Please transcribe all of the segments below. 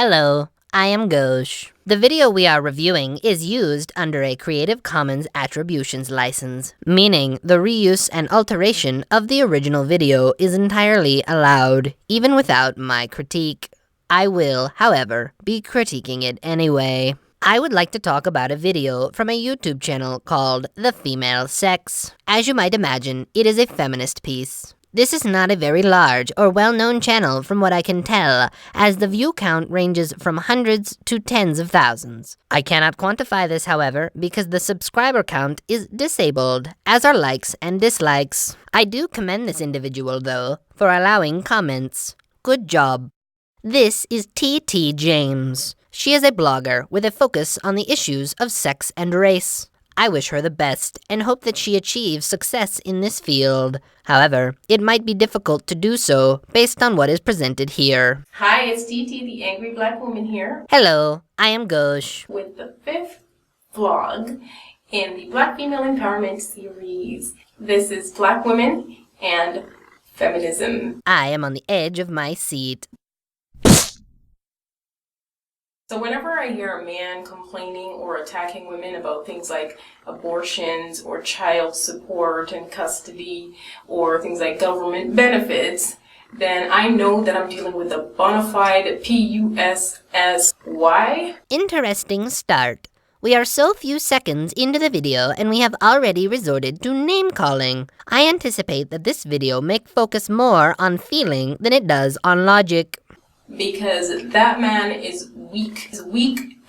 Hello, I am Gauche. The video we are reviewing is used under a Creative Commons Attributions license, meaning the reuse and alteration of the original video is entirely allowed, even without my critique. I will, however, be critiquing it anyway. I would like to talk about a video from a YouTube channel called The Female Sex. As you might imagine, it is a feminist piece. This is not a very large or well-known channel from what I can tell, as the view count ranges from hundreds to tens of thousands. I cannot quantify this, however, because the subscriber count is disabled, as are likes and dislikes. I do commend this individual, though, for allowing comments. Good job. This is T.T. James. She is a blogger with a focus on the issues of sex and race. I wish her the best and hope that she achieves success in this field. However, it might be difficult to do so based on what is presented here. Hi, it's TT, the Angry Black Woman here. Hello, I am Gauche. With the 5th vlog in the Black Female Empowerment series. This is Black Women and Feminism. I am on the edge of my seat. So whenever I hear a man complaining or attacking women about things like abortions or child support and custody or things like government benefits, then I know that I'm dealing with a bona fide PUSSY. Interesting start. We are so few seconds into the video and we have already resorted to name-calling. I anticipate that this video may focus more on feeling than it does on logic. Because that man is weak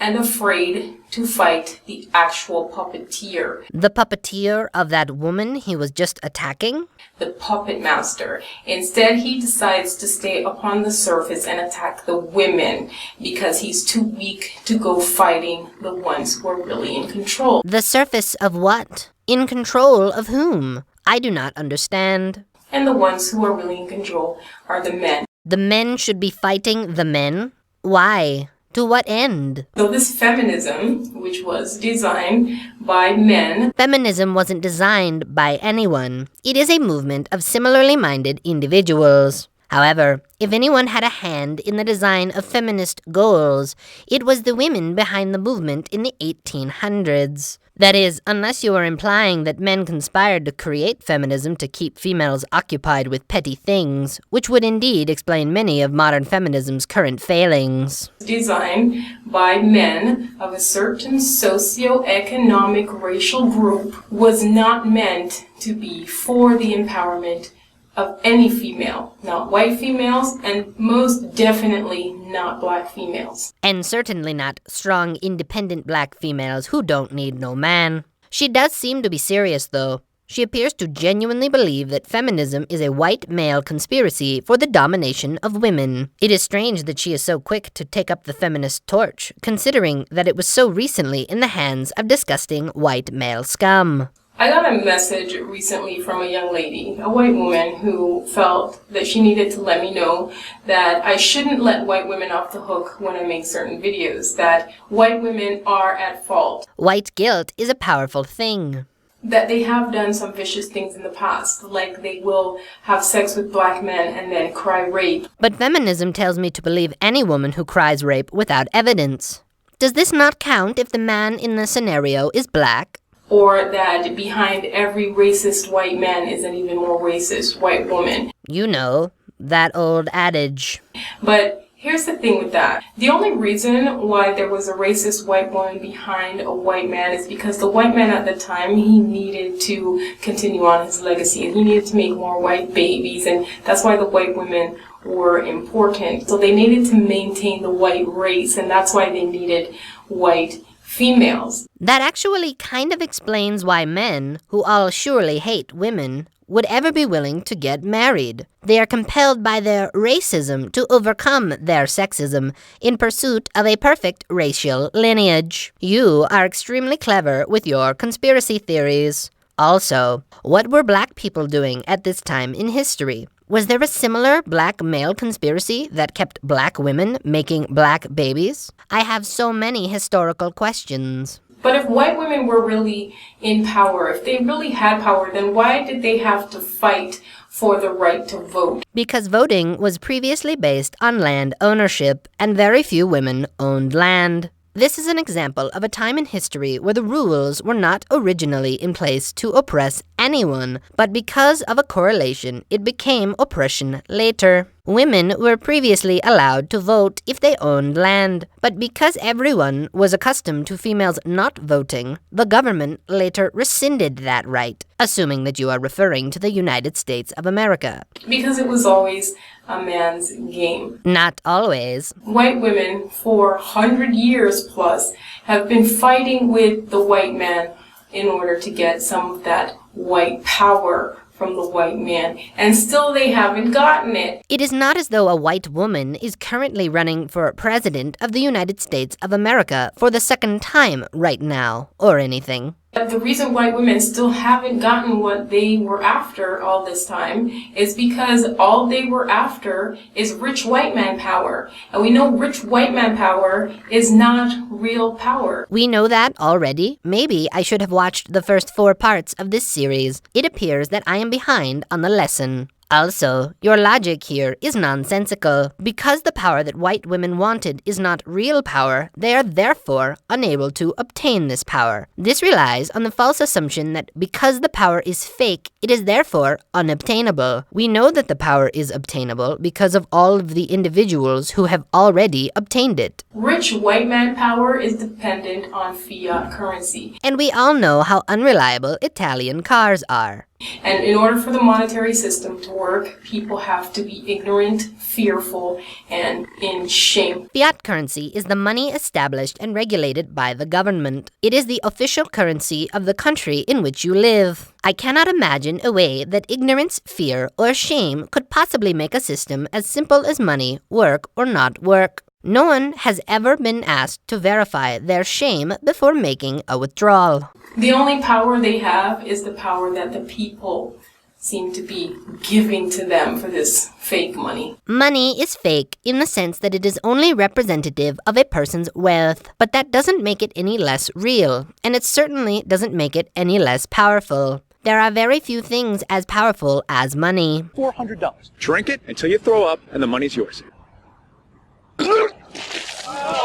and afraid to fight the actual puppeteer. The puppeteer of that woman he was just attacking? The puppet master. Instead, he decides to stay upon the surface and attack the women because he's too weak to go fighting the ones who are really in control. The surface of what? In control of whom? I do not understand. And the ones who are really in control are the men. The men should be fighting the men? Why? To what end? So this feminism, which was designed by men... Feminism wasn't designed by anyone. It is a movement of similarly minded individuals. However, if anyone had a hand in the design of feminist goals, it was the women behind the movement in the 1800s. That is, unless you are implying that men conspired to create feminism to keep females occupied with petty things, which would indeed explain many of modern feminism's current failings. Designed by men of a certain socio-economic racial group was not meant to be for the empowerment of any female, not white females, and most definitely not black females. And certainly not strong, independent black females who don't need no man. She does seem to be serious, though. She appears to genuinely believe that feminism is a white male conspiracy for the domination of women. It is strange that she is so quick to take up the feminist torch, considering that it was so recently in the hands of disgusting white male scum. I got a message recently from a young lady, a white woman, who felt that she needed to let me know that I shouldn't let white women off the hook when I make certain videos, that white women are at fault. White guilt is a powerful thing. That they have done some vicious things in the past, like they will have sex with black men and then cry rape. But feminism tells me to believe any woman who cries rape without evidence. Does this not count if the man in the scenario is black? Or that behind every racist white man is an even more racist white woman. You know, that old adage. But here's the thing with that. The only reason why there was a racist white woman behind a white man is because the white man at the time, he needed to continue on his legacy and he needed to make more white babies, and that's why the white women were important. So they needed to maintain the white race, and that's why they needed white females. That actually kind of explains why men, who all surely hate women, would ever be willing to get married. They are compelled by their racism to overcome their sexism in pursuit of a perfect racial lineage. You are extremely clever with your conspiracy theories. Also, what were black people doing at this time in history? Was there a similar black male conspiracy that kept black women making black babies? I have so many historical questions. But if white women were really in power, if they really had power, then why did they have to fight for the right to vote. Because voting was previously based on land ownership, and very few women owned land. This is an example of a time in history where the rules were not originally in place to oppress anyone, but because of a correlation, it became oppression later. Women were previously allowed to vote if they owned land, but because everyone was accustomed to females not voting, the government later rescinded that right, assuming that you are referring to the United States of America. Because it was always a man's game. Not always. White women for 100 years plus have been fighting with the white man in order to get some of that white power from the white man, and still they haven't gotten it. It is not as though a white woman is currently running for president of the United States of America for the second time right now, or anything. But the reason white women still haven't gotten what they were after all this time is because all they were after is rich white man power. And we know rich white man power is not real power. We know that already. Maybe I should have watched the first 4 parts of this series. It appears that I am behind on the lesson. Also, your logic here is nonsensical. Because the power that white women wanted is not real power, they are therefore unable to obtain this power. This relies on the false assumption that because the power is fake, it is therefore unobtainable. We know that the power is obtainable because of all of the individuals who have already obtained it. Rich white man power is dependent on fiat currency. And we all know how unreliable Italian cars are. And in order for the monetary system to work, people have to be ignorant, fearful, and in shame. Fiat currency is the money established and regulated by the government. It is the official currency of the country in which you live. I cannot imagine a way that ignorance, fear, or shame could possibly make a system as simple as money work or not work. No one has ever been asked to verify their shame before making a withdrawal. The only power they have is the power that the people seem to be giving to them for this fake money. Money is fake in the sense that it is only representative of a person's wealth, but that doesn't make it any less real, and it certainly doesn't make it any less powerful. There are very few things as powerful as money. $400. Drink it until you throw up, and the money's yours.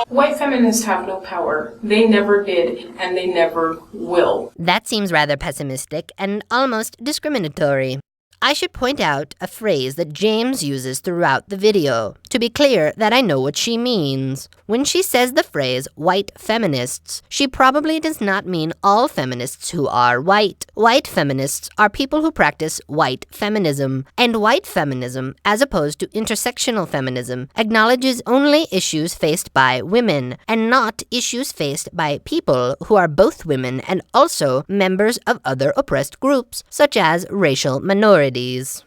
White feminists have no power. They never did, and they never will. That seems rather pessimistic and almost discriminatory. I should point out a phrase that James uses throughout the video, to be clear that I know what she means. When she says the phrase white feminists, she probably does not mean all feminists who are white. White feminists are people who practice white feminism, and white feminism, as opposed to intersectional feminism, acknowledges only issues faced by women, and not issues faced by people who are both women and also members of other oppressed groups, such as racial minorities.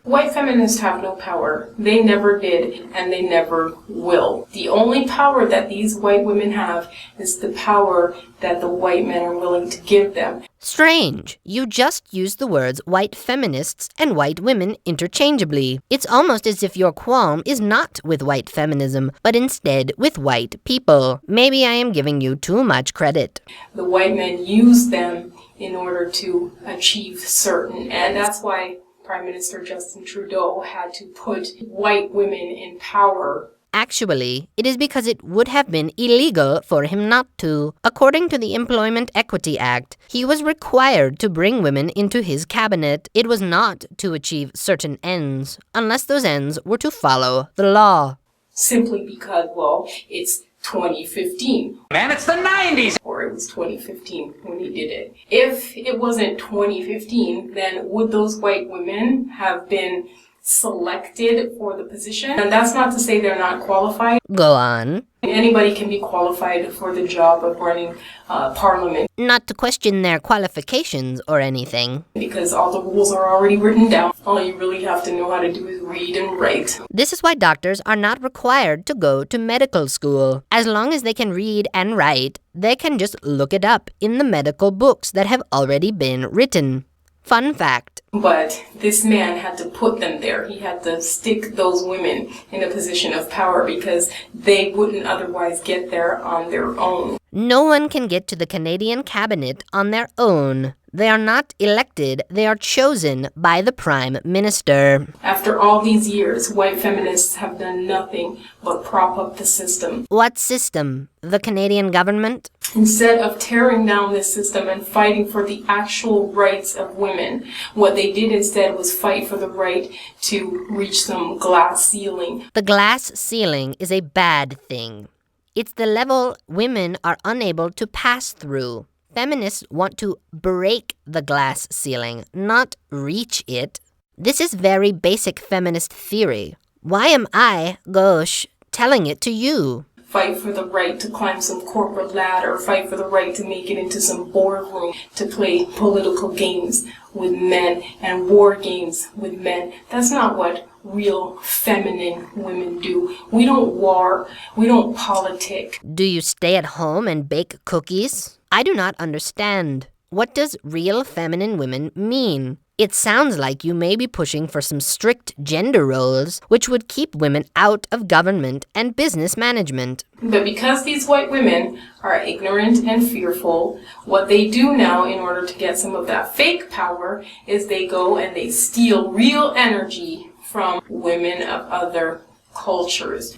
White feminists have no power. They never did, and they never will. The only power that these white women have is the power that the white men are willing to give them. Strange. You just used the words white feminists and white women interchangeably. It's almost as if your qualm is not with white feminism, but instead with white people. Maybe I am giving you too much credit. The white men use them in order to achieve certain, and that's why Prime Minister Justin Trudeau had to put white women in power. Actually, it is because it would have been illegal for him not to. According to the Employment Equity Act, he was required to bring women into his cabinet. It was not to achieve certain ends, unless those ends were to follow the law. Simply because, well, it's 2015. Man, it's the 90s! Or it was 2015 when he did it. If it wasn't 2015, then would those white women have been selected for the position? And that's not to say they're not qualified. Go on. Anybody can be qualified for the job of running parliament. Not to question their qualifications or anything. Because all the rules are already written down. All you really have to know how to do is read and write. This is why doctors are not required to go to medical school. As long as they can read and write, they can just look it up in the medical books that have already been written. Fun fact. But this man had to put them there. He had to stick those women in a position of power because they wouldn't otherwise get there on their own. No one can get to the Canadian cabinet on their own. They are not elected, they are chosen by the Prime Minister. After all these years, white feminists have done nothing but prop up the system. What system? The Canadian government? Instead of tearing down this system and fighting for the actual rights of women, what they did instead was fight for the right to reach some glass ceiling. The glass ceiling is a bad thing. It's the level women are unable to pass through. Feminists want to break the glass ceiling, not reach it. This is very basic feminist theory. Why am I, gauche, telling it to you? Fight for the right to climb some corporate ladder, fight for the right to make it into some boardroom, to play political games with men and war games with men. That's not what real feminine women do. We don't war, we don't politic. Do you stay at home and bake cookies? I do not understand. What does real feminine women mean? It sounds like you may be pushing for some strict gender roles, which would keep women out of government and business management. But because these white women are ignorant and fearful, what they do now in order to get some of that fake power is they go and they steal real energy from women of other cultures.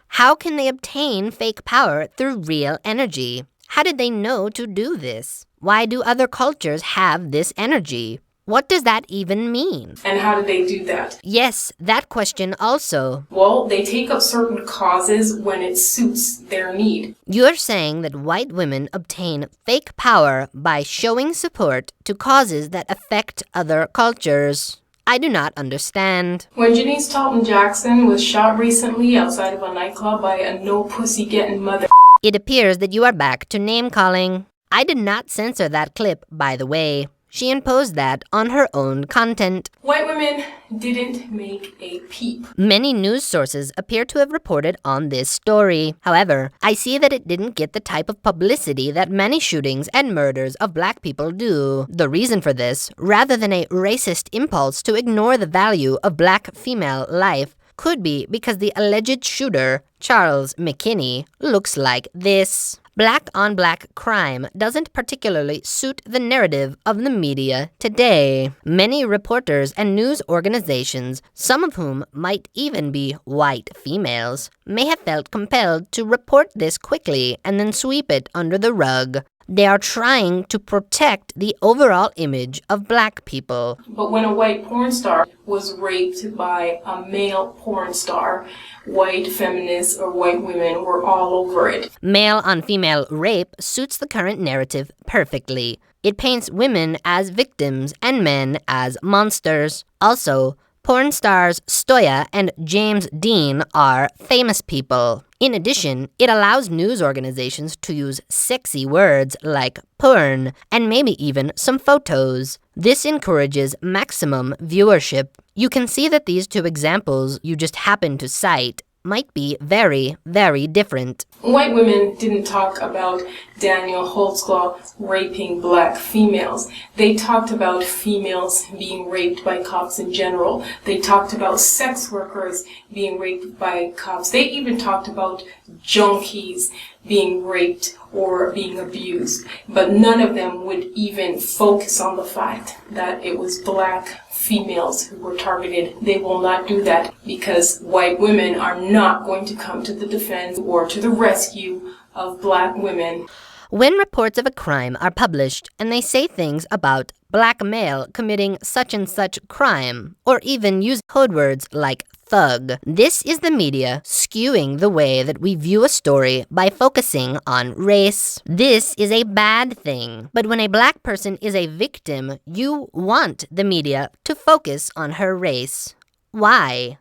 How can they obtain fake power through real energy? How did they know to do this? Why do other cultures have this energy? What does that even mean? And how do they do that? Yes, that question also. Well, they take up certain causes when it suits their need. You're saying that white women obtain fake power by showing support to causes that affect other cultures. I do not understand. When Janice Talton Jackson was shot recently outside of a nightclub by a no-pussy-getting mother, it appears that you are back to name-calling. I did not censor that clip, by the way. She imposed that on her own content. White women didn't make a peep. Many news sources appear to have reported on this story. However, I see that it didn't get the type of publicity that many shootings and murders of black people do. The reason for this, rather than a racist impulse to ignore the value of black female life, could be because the alleged shooter, Charles McKinney, looks like this. Black-on-black crime doesn't particularly suit the narrative of the media today. Many reporters and news organizations, some of whom might even be white females, may have felt compelled to report this quickly and then sweep it under the rug. They are trying to protect the overall image of black people. But when a white porn star was raped by a male porn star, white feminists or white women were all over it. Male-on-female rape suits the current narrative perfectly. It paints women as victims and men as monsters. Also, porn stars Stoya and James Dean are famous people. In addition, it allows news organizations to use sexy words like porn and maybe even some photos. This encourages maximum viewership. You can see that these two examples you just happened to cite might be very, very different. White women didn't talk about Daniel Holtzclaw raping black females. They talked about females being raped by cops in general. They talked about sex workers being raped by cops. They even talked about junkies being raped or being abused. But none of them would even focus on the fact that it was black females who were targeted. They will not do that because white women are not going to come to the defense or to the rescue of black women. When reports of a crime are published and they say things about black male committing such and such crime, or even use code words like thug, this is the media skewing the way that we view a story by focusing on race. This is a bad thing. But when a black person is a victim, you want the media to focus on her race. Why?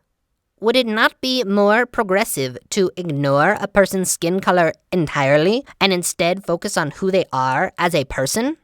Would it not be more progressive to ignore a person's skin color entirely and instead focus on who they are as a person?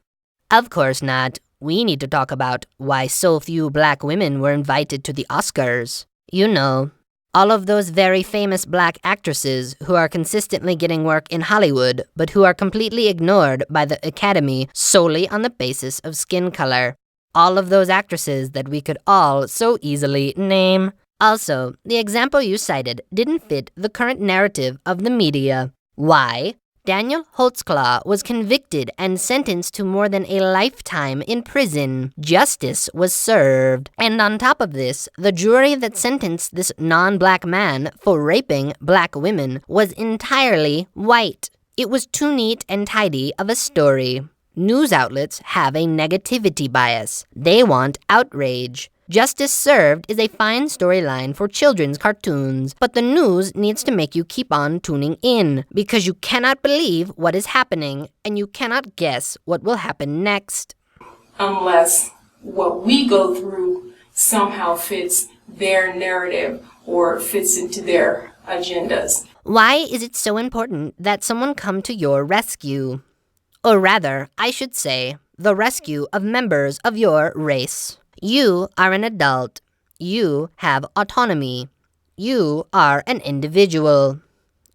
Of course not. We need to talk about why so few black women were invited to the Oscars. You know, all of those very famous black actresses who are consistently getting work in Hollywood, but who are completely ignored by the Academy solely on the basis of skin color. All of those actresses that we could all so easily name. Also, the example you cited didn't fit the current narrative of the media. Why? Daniel Holtzclaw was convicted and sentenced to more than a lifetime in prison. Justice was served. And on top of this, the jury that sentenced this non-black man for raping black women was entirely white. It was too neat and tidy of a story. News outlets have a negativity bias. They want outrage. Justice served is a fine storyline for children's cartoons, but the news needs to make you keep on tuning in, because you cannot believe what is happening, and you cannot guess what will happen next. Unless what we go through somehow fits their narrative or fits into their agendas. Why is it so important that someone come to your rescue? Or rather, I should say, the rescue of members of your race. You are an adult. You have autonomy. You are an individual.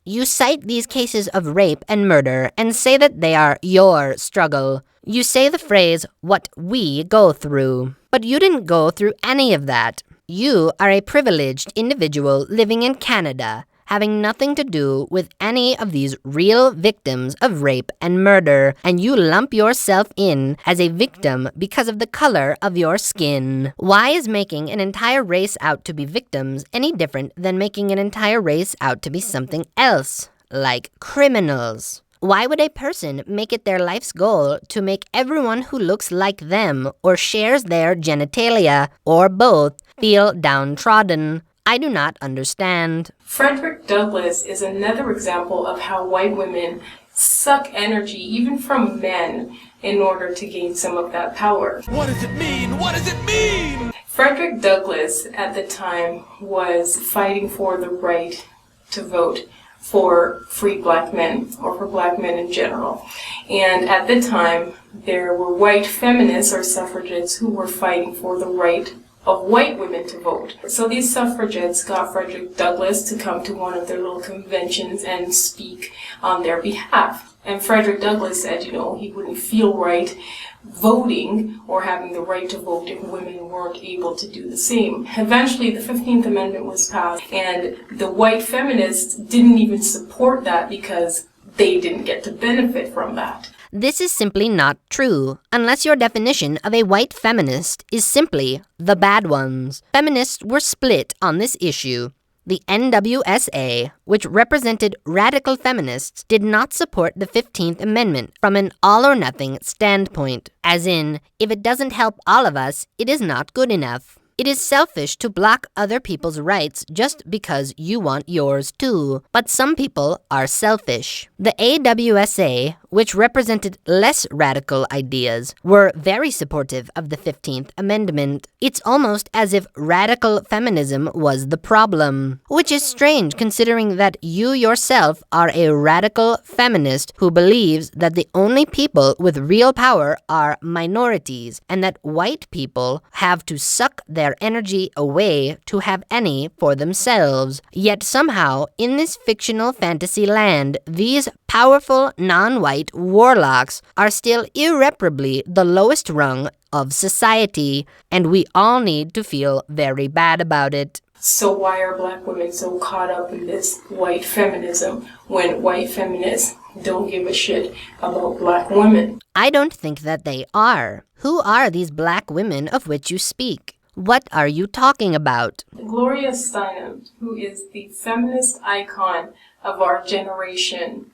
You cite these cases of rape and murder and say that they are your struggle. You say the phrase, what we go through. But you didn't go through any of that. You are a privileged individual living in Canada, having nothing to do with any of these real victims of rape and murder, and you lump yourself in as a victim because of the color of your skin. Why is making an entire race out to be victims any different than making an entire race out to be something else, like criminals? Why would a person make it their life's goal to make everyone who looks like them or shares their genitalia, or both, feel downtrodden? I do not understand. Frederick Douglass is another example of how white women suck energy even from men in order to gain some of that power. What does it mean? What does it mean? Frederick Douglass at the time was fighting for the right to vote for free black men, or for black men in general. And at the time, there were white feminists or suffragettes who were fighting for the right of white women to vote. So these suffragettes got Frederick Douglass to come to one of their little conventions and speak on their behalf. And Frederick Douglass said, he wouldn't feel right voting or having the right to vote if women weren't able to do the same. Eventually, the 15th Amendment was passed, and the white feminists didn't even support that because they didn't get to benefit from that. This is simply not true, unless your definition of a white feminist is simply the bad ones. Feminists were split on this issue. The NWSA, which represented radical feminists, did not support the 15th Amendment from an all-or-nothing standpoint. As in, if it doesn't help all of us, it is not good enough. It is selfish to block other people's rights just because you want yours too. But some people are selfish. The AWSA, which represented less radical ideas, were very supportive of the 15th Amendment. It's almost as if radical feminism was the problem. Which is strange considering that you yourself are a radical feminist who believes that the only people with real power are minorities, and that white people have to suck their energy away to have any for themselves. Yet somehow, in this fictional fantasy land, these powerful non-white warlocks are still irreparably the lowest rung of society, and we all need to feel very bad about it. So why are black women so caught up in this white feminism when white feminists don't give a shit about black women? I don't think that they are. Who are these black women of which you speak? What are you talking about? Gloria Steinem, who is the feminist icon of our generation,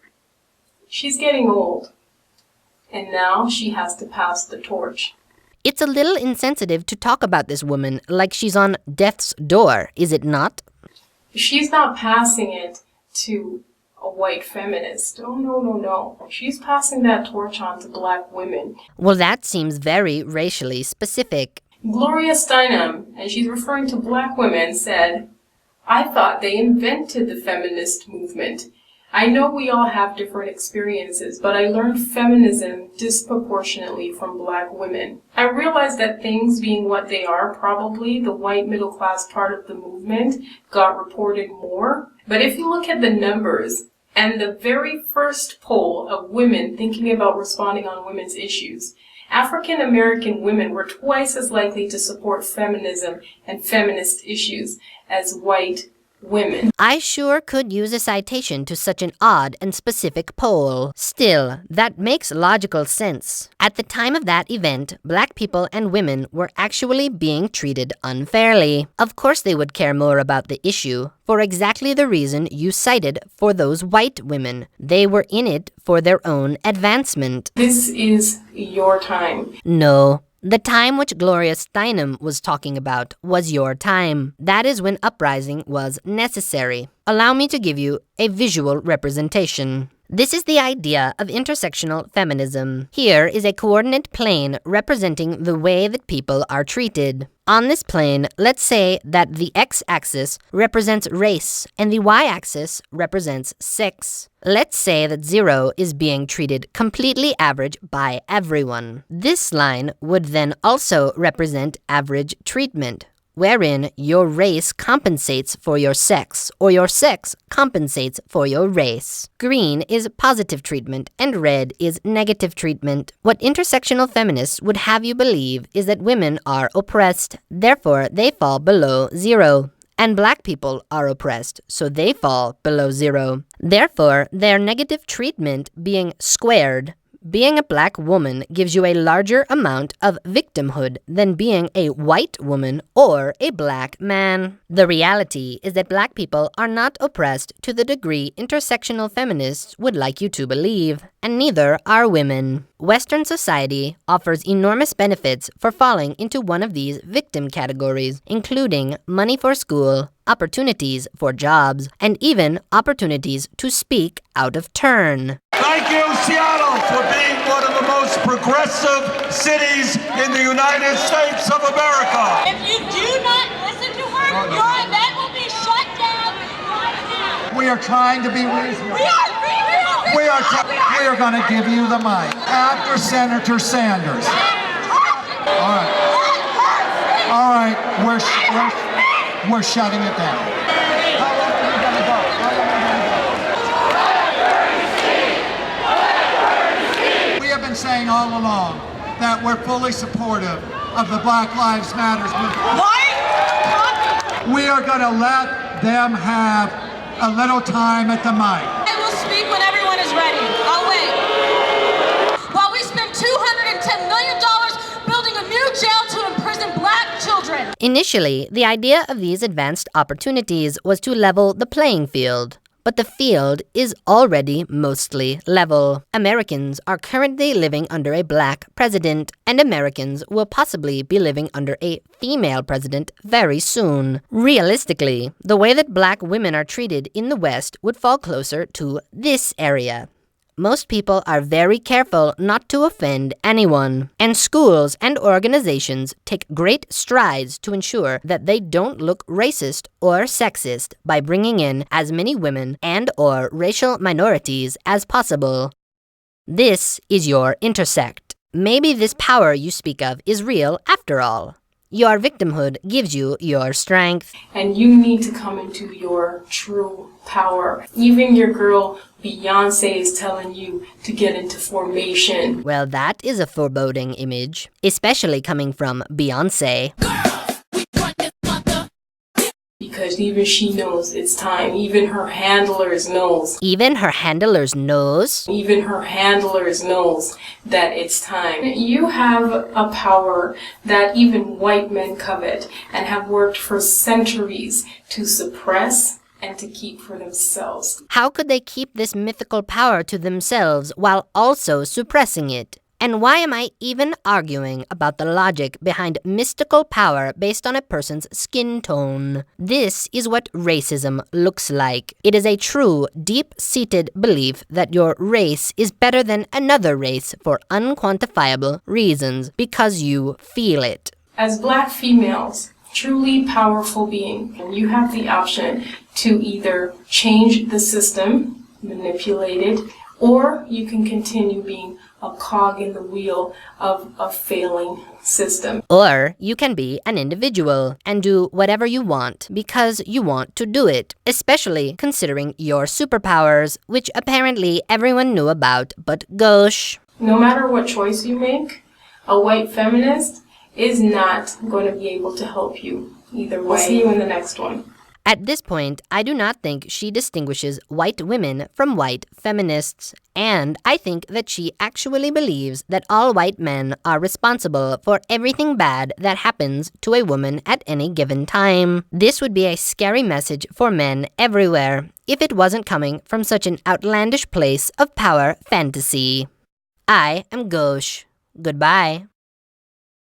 she's getting old, and now she has to pass the torch. It's a little insensitive to talk about this woman like she's on death's door, is it not? She's not passing it to a white feminist. Oh, no. She's passing that torch on to black women. Well, that seems very racially specific. Gloria Steinem, and she's referring to black women, said, "I thought they invented the feminist movement. I know we all have different experiences, but I learned feminism disproportionately from black women. I realized that things being what they are, probably the white middle class part of the movement got reported more. But if you look at the numbers and the very first poll of women thinking about responding on women's issues, African American women were twice as likely to support feminism and feminist issues as white women. I sure could use a citation to such an odd and specific poll. Still, that makes logical sense. At the time of that event, black people and women were actually being treated unfairly. Of course they would care more about the issue, for exactly the reason you cited for those white women. They were in it for their own advancement. This is your time. No. The time which Gloria Steinem was talking about was your time. That is when uprising was necessary. Allow me to give you a visual representation. This is the idea of intersectional feminism. Here is a coordinate plane representing the way that people are treated. On this plane, let's say that the x-axis represents race and the y-axis represents sex. Let's say that 0 is being treated completely average by everyone. This line would then also represent average treatment, wherein your race compensates for your sex, or your sex compensates for your race. Green is positive treatment, and red is negative treatment. What intersectional feminists would have you believe is that women are oppressed, therefore they fall below 0. And black people are oppressed, so they fall below 0. Therefore, their negative treatment being squared. Being a black woman gives you a larger amount of victimhood than being a white woman or a black man. The reality is that black people are not oppressed to the degree intersectional feminists would like you to believe, and neither are women. Western society offers enormous benefits for falling into one of these victim categories, including money for school, opportunities for jobs, and even opportunities to speak out of turn. Thank you, Seattle, for being one of the most progressive cities in the United States of America. If you do not listen to her, your event will be shut down right now. We are trying to be reasonable. We are going to give you the mic after Senator Sanders. All right. All right. We're shutting it down. How long are we going to go? We have been saying all along that we're fully supportive of the Black Lives Matter movement. Why? We are going to let them have a little time at the mic. I will speak when everyone is ready. I'll wait. While we spend $210 million building a new jail to imprison black children. Initially, the idea of these advanced opportunities was to level the playing field. But the field is already mostly level. Americans are currently living under a black president, and Americans will possibly be living under a female president very soon. Realistically, the way that black women are treated in the West would fall closer to this area. Most people are very careful not to offend anyone, and schools and organizations take great strides to ensure that they don't look racist or sexist by bringing in as many women and/or racial minorities as possible. This is your intersect. Maybe this power you speak of is real after all. Your victimhood gives you your strength. And you need to come into your true power. Even your girl Beyonce is telling you to get into formation. Well, that is a foreboding image, especially coming from Beyonce. Because even she knows it's time. Even her handlers knows. Even her handlers knows? Even her handlers knows that it's time. You have a power that even white men covet and have worked for centuries to suppress and to keep for themselves. How could they keep this mythical power to themselves while also suppressing it? And why am I even arguing about the logic behind mystical power based on a person's skin tone? This is what racism looks like. It is a true, deep-seated belief that your race is better than another race for unquantifiable reasons because you feel it. As black females, truly powerful beings, you have the option to either change the system, manipulate it, or you can continue being a cog in the wheel of a failing system. Or you can be an individual and do whatever you want because you want to do it, especially considering your superpowers, which apparently everyone knew about but gauche. No matter what choice you make, a white feminist is not going to be able to help you either way. We'll see you in the next one. At this point, I do not think she distinguishes white women from white feminists, and I think that she actually believes that all white men are responsible for everything bad that happens to a woman at any given time. This would be a scary message for men everywhere if it wasn't coming from such an outlandish place of power fantasy. I am Gauche. Goodbye.